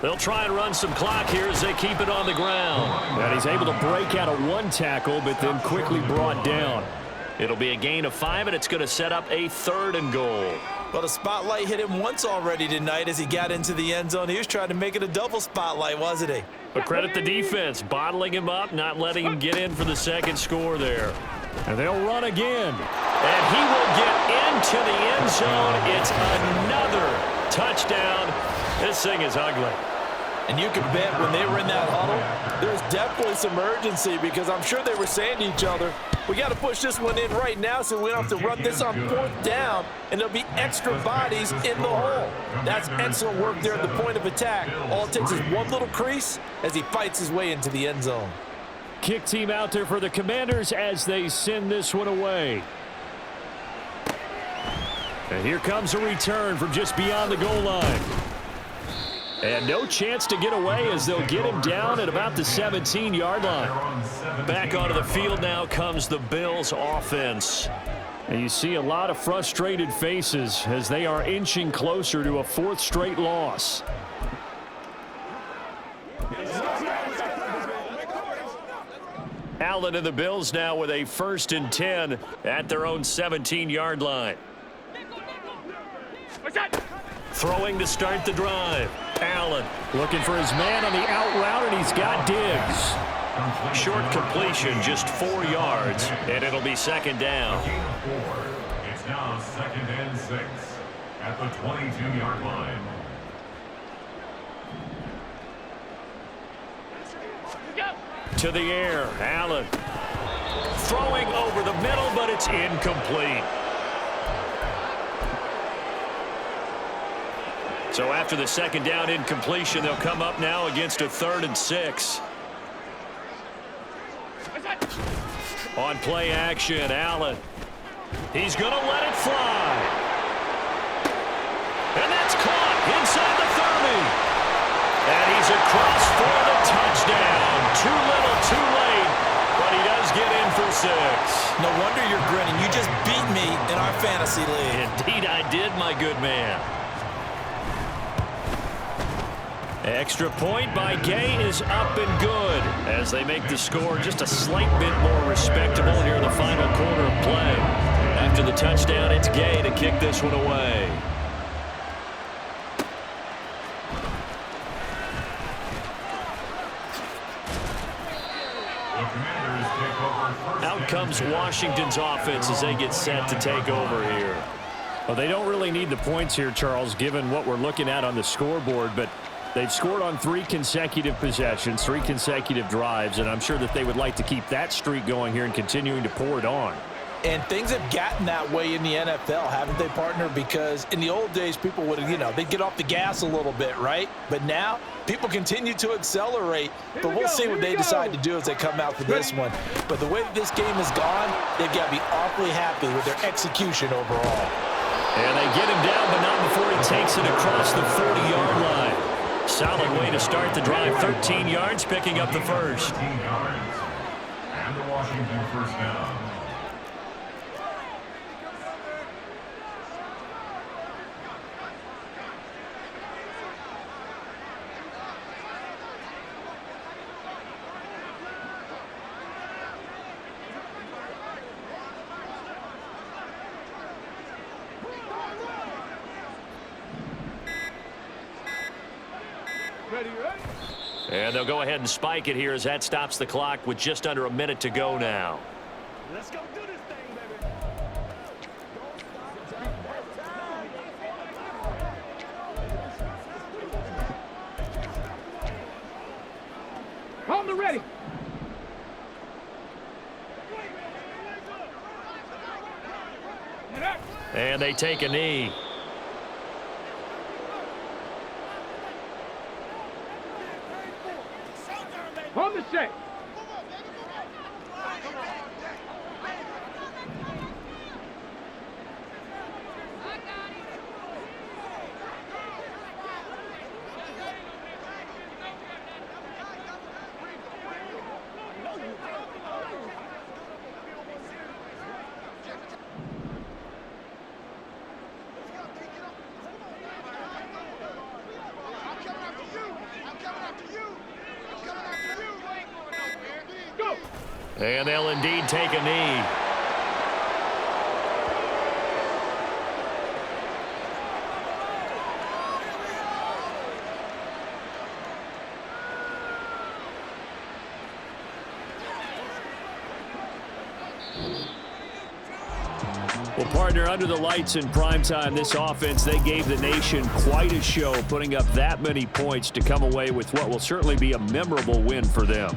Speaker 10: They'll try and run some clock here as they keep it on the ground.
Speaker 15: And he's able to break out of 1 tackle, but then quickly brought down.
Speaker 10: It'll be a gain of 5, and it's going to set up a 3rd and goal.
Speaker 11: Well, the spotlight hit him once already tonight as he got into the end zone. He was trying to make it a double spotlight, wasn't he?
Speaker 10: But credit the defense, bottling him up, not letting him get in for the 2nd score there.
Speaker 15: And they'll run again.
Speaker 10: And he will get into the end zone. It's another touchdown. This thing is ugly.
Speaker 14: And you can bet when they were in that huddle, there's definitely some urgency because I'm sure they were saying to each other, we got to push this one in right now so we don't have to run this on 4th down, and there'll be extra bodies in the hole. That's excellent work there at the point of attack. All it takes is one little crease as he fights his way into the end zone.
Speaker 15: kick team out there for the Commanders as they send this one away. And here comes a return from just beyond the goal line. And no chance to get away as they'll get him down at about the 17-yard line. Back onto the field now comes the Bills offense. And you see a lot of frustrated faces as they are inching closer to a fourth straight loss. Allen and the Bills now with a 1st and 10 at their own 17-yard line. Throwing to start the drive. Allen looking for his man on the out route, and he's got Diggs. Short completion, just 4 yards, and it'll be 2nd down.
Speaker 12: It's now 2nd and 6 at the 22-yard line.
Speaker 15: To the air, Allen. Throwing over the middle, but it's incomplete. So after the 2nd down incompletion, they'll come up now against a 3rd and 6. On play action, Allen. He's going to let it fly. And that's caught inside the 30. And he's across for the touchdown. Too little, too late, but he does get in for 6.
Speaker 11: No wonder you're grinning. You just beat me in our fantasy league.
Speaker 15: Indeed I did, my good man. Extra point by Gay is up and good as they make the score just a slight bit more respectable here in the final quarter of play. After the touchdown, it's Gay to kick this one away. Out comes Washington's offense as they get set to take over here.
Speaker 10: Well, they don't really need the points here, Charles, given what we're looking at on the scoreboard, but they've scored on 3 consecutive possessions, 3 consecutive drives, and I'm sure that they would like to keep that streak going here and continuing to pour it on.
Speaker 14: And things have gotten that way in the NFL, haven't they, partner? Because in the old days, people would, they'd get off the gas a little bit, right? But now, people continue to accelerate. But we'll see what they decide to do as they come out for this one. But the way that this game has gone, they've got to be awfully happy with their execution overall.
Speaker 15: And they get him down, but not before he takes it across the 40-yard line. Solid way to start the drive. 13 yards, picking up the first.
Speaker 12: 13 yards. And the Washington 1st down.
Speaker 15: And they'll go ahead and spike it here as that stops the clock with just under a minute to go now.
Speaker 13: Let's go do this thing, baby. Hold the ready.
Speaker 15: And they take a knee.
Speaker 13: Hold the set.
Speaker 15: And they'll indeed take a knee.
Speaker 10: Well, partner, under the lights in primetime, this offense, they gave the nation quite a show, putting up that many points to come away with what will certainly be a memorable win for them.